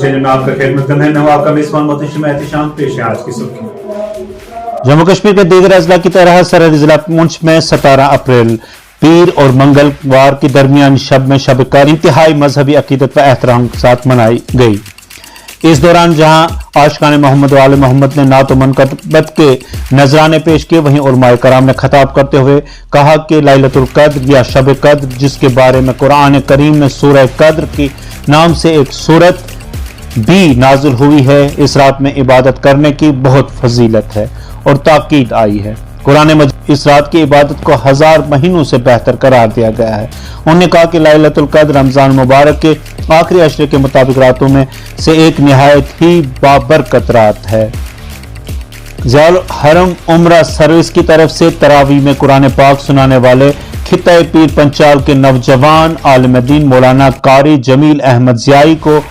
Channel में आपका खिदमत करना है। मैं आपका मेजबान मोहतशिम एहतिशाम, पेश है आज की सुर्खियां। जम्मू कश्मीर के दीगर अजला की तरह सरहदी जिला पुंछ में 17 अप्रैल पीर और मंगलवार के दरमियान शब में शब क़द्र इंतहाई मजहबी अकीदत व एहतराम के साथ मनाई गई। इस दौरान जहां आशिकान मोहम्मद वाले मोहम्मद ने नात मनकबत के नजराने पेश किए, वहीं उलमाए कराम ने खताब करते हुए कहा कि लैलतुल कद्र या शब कद्र, जिसके बारे में कुरान करीम में सूरह कद्र के नाम से एक सूरत भी नाजिल हुई है, इस रात में इबादत करने की बहुत फजीलत है और ताकीद आई है। कुरान मजीद इस रात की इबादत को 1000 महीनों से बेहतर करार दिया गया है। उन्होंने कहा कि लैलतुल कद्र रमजान मुबारक के आखिरी अशरे के मुताबिक रातों में से एक निहायत ही बाबरकत रात है। ज़ियाउल हरम उम्रा सर्विस की तरफ से तरावी में कुरान पाक सुनाने वाले खित्ता पीर पंचाल के नौजवान आलिम दीन मौलाना कारी जमील अहमद ज़ियाई को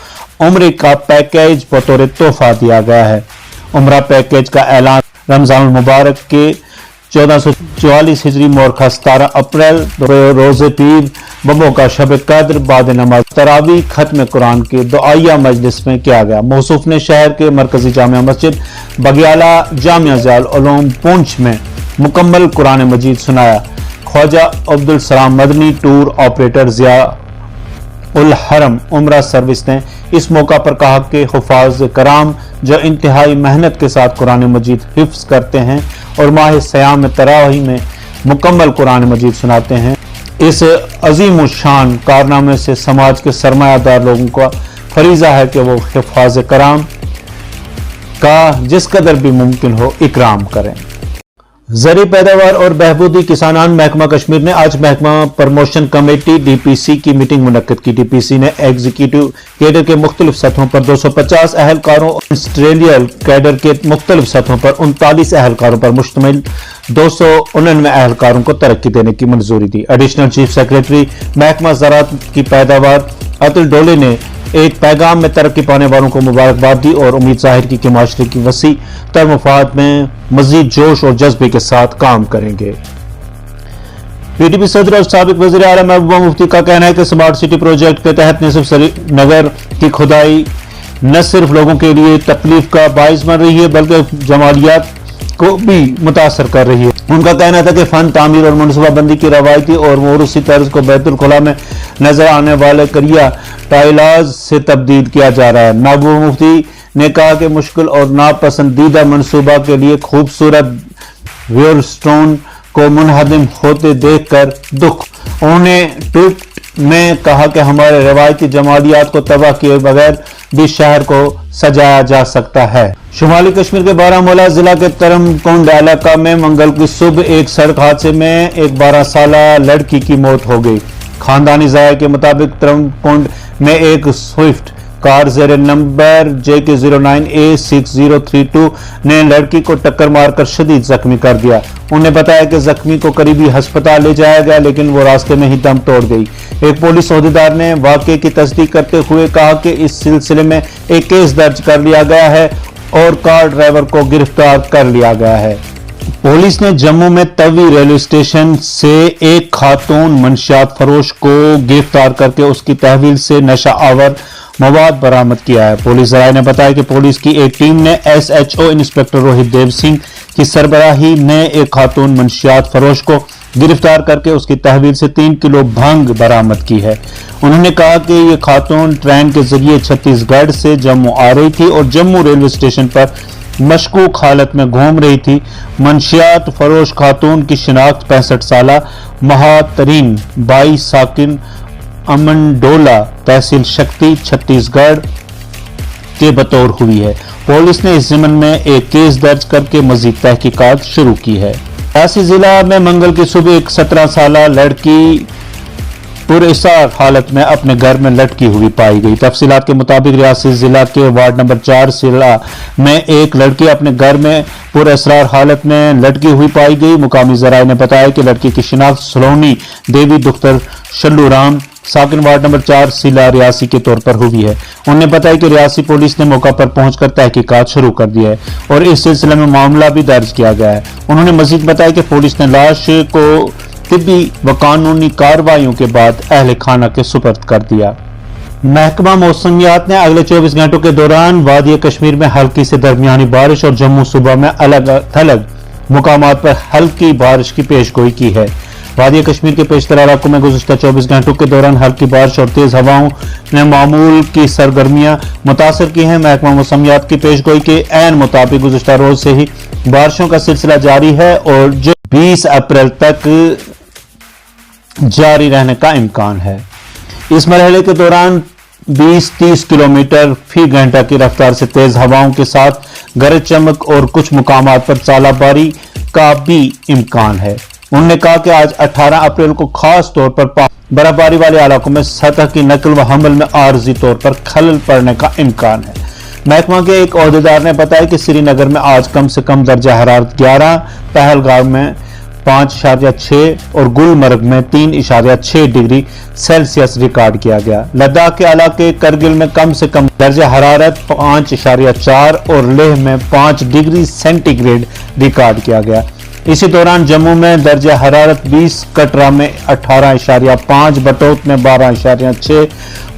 उम्रे का पैकेज बतौर तोहफा दिया गया है। उम्रा पैकेज का ऐलान रमजान मुबारक के 1444 हिजरी मोरखा 17 अप्रैल रोज़े पीर बमों का शब कद्र बाद नमाज तरावी खत्म कुरान के दुआया मजलिस में किया गया। मौसूफ ने शहर के मरकजी जामिया मस्जिद बगियाला जामिया ज़ियाउल उलूम पुंछ में मुकम्मल कुरान मजीद सुनाया। ख्वाजा अब्दुल सलाम मदनी टूर ऑपरेटर ज़ियाउल हरम उम्रा सर्विस ने इस मौका पर कहा कि हुफ़ाज़ कराम जो इंतहाई मेहनत के साथ कुरान मजीद हिफ्ज़ करते हैं और माह सयाम तरावी में मुकम्मल कुरान मजीद सुनाते हैं, इस अजीम शान कारनामे से समाज के सरमायादार लोगों का फरीज़ा है कि वो हुफ़ाज़ कराम का जिस कदर भी मुमकिन हो इकराम करें। ज़री पैदावार और बहबूदी किसानान महकमा कश्मीर ने आज महकमा प्रमोशन कमेटी डीपीसी की मीटिंग मुनक्किद की। डीपीसी ने एग्जीक्यूटिव कैडर के मुख्तलिफ सतहों पर 250 अहलकारों और इंडस्ट्रियल कैडर के मुख्तलिफ सतहों पर 39 अहलकारों पर मुश्तमिल 299 अहलकारों को तरक्की देने की मंजूरी दी। एडिशनल चीफ सेक्रेटरी महकमा ज़राअत की पैदावार अतुल डोले ने एक पैगाम में तरक्की पाने वालों को मुबारकबाद दी और उम्मीद जाहिर की कि माशरे की वसी तर मफाद में मजीद जोश और जज्बे के साथ काम करेंगे। पीडीपी सदर और साबिक वज़ीर आला महबूबा मुफ्ती का कहना है कि स्मार्ट सिटी प्रोजेक्ट के तहत निसफ श्रीनगर की खुदाई न सिर्फ लोगों के लिए तकलीफ का बाइस बन रही है बल्कि जमालियात को भी मुतासर कर रही है। उनका कहना था कि फन तामीर और मनसूबाबंदी की रवायती और मोरूसी तर्ज को बैतुल खुला में नजर आने वाले करिया टाइलाज से तब्दील किया जा रहा है। महबूबा मुफ्ती ने कहा कि मुश्किल और नापसंदीदा मनसूबा के लिए खूबसूरत व्योलस्टोन को मुनहदम होते देखकर दुख। उन्होंने ट्वीट में कहा कि हमारे रवायती जमालियात को तबाह किए बगैर भी शहर को सजाया जा सकता है। शुमाली कश्मीर के बारामूला जिला के तरमकुंड इलाका में मंगल की सुबह एक सड़क हादसे में एक 12 साला लड़की की मौत हो गई। खानदानी ज़ाया के मुताबिक तरमकुंड में एक स्विफ्ट कार ज़ेर नंबर JK09A6032 ने लड़की को टक्कर मारकर शदीद जख्मी कर दिया। उन्हें बताया कि जख्मी को करीबी अस्पताल ले जाया गया, लेकिन वो रास्ते में ही दम तोड़ गई। एक पुलिस अहदेदार ने वाक़े की तस्दीक करते हुए कहा कि इस सिलसिले में एक केस दर्ज कर लिया गया है और कार ड्राइवर को गिरफ्तार कर लिया गया है। पुलिस ने जम्मू में तवी रेलवे स्टेशन से एक खातून मंशियात फरोश को गिरफ्तार करके उसकी तहवील से नशा आवर मवाद बरामद किया है। पुलिस ज़राए ने बताया कि पुलिस की एक टीम ने SHO इंस्पेक्टर रोहित देव सिंह की सरबराही में एक खातून मंशियात फरोश को गिरफ्तार करके उसकी तहवील से 3 किलो भांग बरामद की है। उन्होंने कहा कि ये खातून ट्रेन के जरिए छत्तीसगढ़ से जम्मू आ रही थी और जम्मू रेलवे स्टेशन पर मशकूक हालत में घूम रही थी। मंशियात फरोश खातून की शिनाख्त 65 साला महातरीन बाई साकिन अमनडोला तहसील शक्ति छत्तीसगढ़ के बतौर हुई है। पुलिस ने इस ज़िम्न में एक केस दर्ज करके मजीद तहकीकात शुरू की है। रियासी जिला में मंगल की सुबह एक 17 साला लड़की पुरअसर हालत में अपने घर में लटकी हुई पाई गई। तफसीलात के मुताबिक रियासी जिला के वार्ड नंबर 4 सिला में एक लड़की अपने घर में पुरअसर हालत में लटकी हुई पाई गई। मुकामी ज़राए ने बताया कि लड़की की शिनाख्त सलोनी देवी दुख्तर शल्लू राम साकिन वार्ड नंबर 4 सिला रियासी के तौर पर हुई है। उन्होंने बताया कि रियासी पुलिस ने मौका पर पहुंचकर तहकीकात शुरू कर दी है और इस सिलसिले में मामला भी दर्ज किया गया है। उन्होंने मजीद बताया कि पुलिस ने लाश को तिब्बी व कानूनी कार्रवाइयों के बाद अहले खाना के सुपर्द कर दिया। महकमा मौसमियात ने अगले 24 घंटों के दौरान वादी कश्मीर में हल्की से दरमियानी बारिश और जम्मू सूबा में अलग थलग मुकामात पर हल्की बारिश की पेशगोई की है। वादी कश्मीर के पेशतर इलाकों में गुज़िश्ता 24 घंटों के दौरान हल्की बारिश और तेज हवाओं ने मामूल की सरगर्मियां मुतासर की हैं। महकमा मौसमियात की पेशगोई के ऐन मुताबिक गुज़िश्ता रोज से ही बारिशों का सिलसिला जारी है और जो 20 अप्रैल तक जारी रहने का इम्कान है। इस मरहले के दौरान 20-30 किलोमीटर फी घंटा की रफ्तार से तेज हवाओं के साथ गरज चमक और कुछ मुकामात पर ज़ालाबारी का भी इम्कान है। उन्होंने कहा कि आज 18 अप्रैल को खास तौर पर बर्फबारी वाले इलाकों में सतह की नकल व हमल में आर्जी तौर पर खलल पड़ने का इम्कान है। महकमा के एक ओहदेदार ने बताया कि श्रीनगर में आज कम से कम दर्जा हरारत 11, पहलगाम में 5.6 और गुलमर्ग में 3.6 डिग्री सेल्सियस रिकॉर्ड किया गया। लद्दाख के इलाके करगिल में कम से कम दर्जा हरारत 5.4 और लेह में 5 डिग्री सेंटीग्रेड रिकॉर्ड किया गया। इसी दौरान जम्मू में दर्जा हरारत 20, कटरा में 18.5, बटोत में 12.6,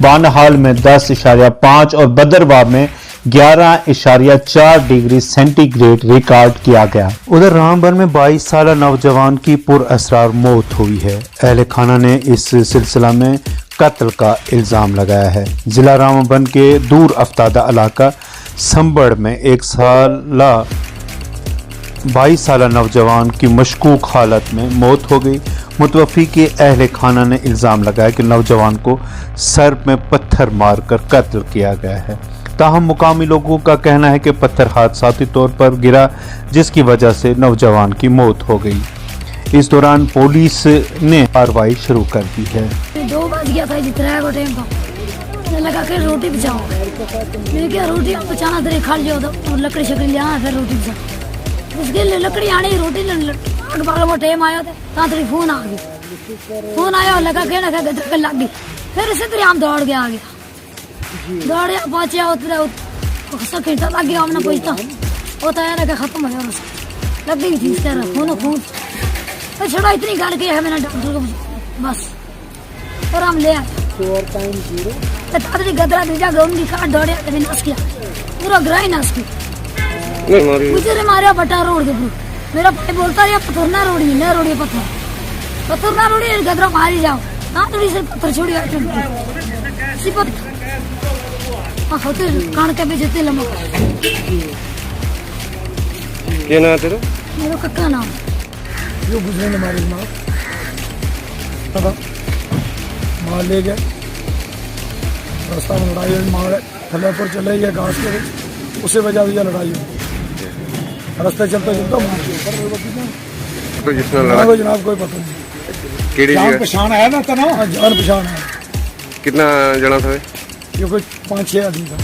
बानहाल में 10.5 और बदरवाह में 11.4 डिग्री सेंटीग्रेड रिकॉर्ड किया गया। उधर रामबन में 22 साल नौजवान की पुरअसरार मौत हुई है। अहले खाना ने इस सिलसिला में कत्ल का इल्जाम लगाया है। जिला रामबन के दूर अफ्तादा इलाका संबड़ में 22 साल नौजवान की मशकूक हालत में मौत हो गई। मुतवफ़ी के अहले खाना ने इल्ज़ाम लगाया कि नौजवान को सर में पत्थर मारकर कत्ल किया गया है। ताहम मुकामी लोगों का कहना है कि पत्थर हादसाती तौर पर गिरा, जिसकी वजह से नौजवान की मौत हो गई। इस दौरान पुलिस ने कार्रवाई शुरू कर दी है। 2 बज गया था जितना को टाइम का लगा के रोटी बचाओ, मैं क्या रोटी बचाना तेरे खा लियो तो लकड़ी शकड़ी ले आना फिर रोटी बचा उसके लिए लकड़ी आनी रोटी बागल में टाइम आया था तेरी फोन आ गई, फोन आया और लगा के ना गदर लग गई। फिर इसे तेरे हम दौड़ गया आगे दौड़े पहुंचे घंटा लग गया हमने पहुंचता होता है ना खत्म हो लग गई थी इस तरह खून फिर छोड़ा इतनी गाल की है मैंने डॉक्टर को बस और हम ले आए गदरा भेजा गौंडी काट दौड़े नस किया पूरा ग्राही नस की मुझे मारे बटा रोड के मेरा भाई बोलता रहा पत्थर ना रोड़ी न रोड़ी पत्थर ना रोड़ी गदरा मारी जाओ ना थोड़ी से पत्थर छोड़ी होते कान के बेचते लम्बा क्या नाम तेरा? मेरा कक्का नाम जो गुजरे ने मारी मार ले गए रास्ता में लड़ाई हुई मार थल्ले पर चले गए घास के उसे वजह हुई लड़ाई हुई रास्ते चलते चलता तो जिसने लड़ा कोई जनाब कोई पता नहीं जान पहचान है ना तना जान पहचान है। कितना जना था ये कोई 5-6 आदमी था।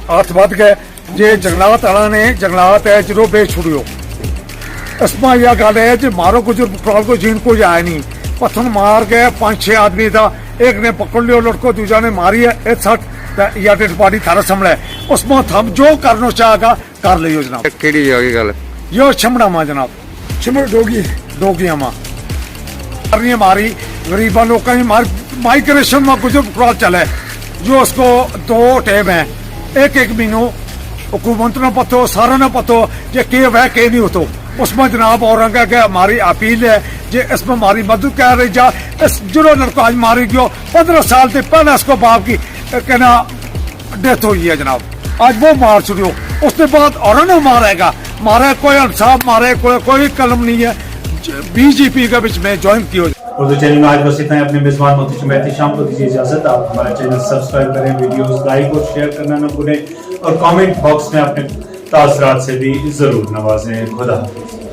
हाथ बात गए जे जंगलात आला ने जंगलात है जो बेच छुड़ियो इसमें यह गल है जो मारो कुछ को जीन को जाए नहीं पत्थर मार गए 5-6 आदमी था। एक ने पकड़ लियो लड़को दूसरा ने मारी है 160 या डेड बॉडी थारा संभले उसमें थम जो करना चाहेगा कर लियो जनाब। केड़ी जगह की गल यो छमड़ा मां जनाब छमड़ डोगिया मां मारी गरीबा लोगों की माइग्रेशन में कुछ फ्रॉड चले जो उसको 2 टैब है एक महीनों हुकूमत ने पतो सारा ने पतो जे के वह के नहीं होतो उसमें जनाब औरंग के हमारी अपील है जे इसमें हमारी मदद कर रही जा इस जो लड़का आज मारी गयो 15 साल से पहले इसको बाप की कहना डेथ हुई है जनाब आज वो मार छुड़ियो उसके बाद और मारेगा मारे कोई इंसाफ मारे कोई कलम नहीं है बीजेपी के बीच में ज्वाइन किया। उर्दू चैनल में आज बस इतना है। अपने मेजबान मोहतरम एहतिशाम को दीजिए इजाजत। आप हमारा चैनल सब्सक्राइब करें, वीडियोस लाइक और शेयर करना न भूलें और कमेंट बॉक्स में अपने तासरात से भी जरूर नवाजें। खुदा हाफिज़।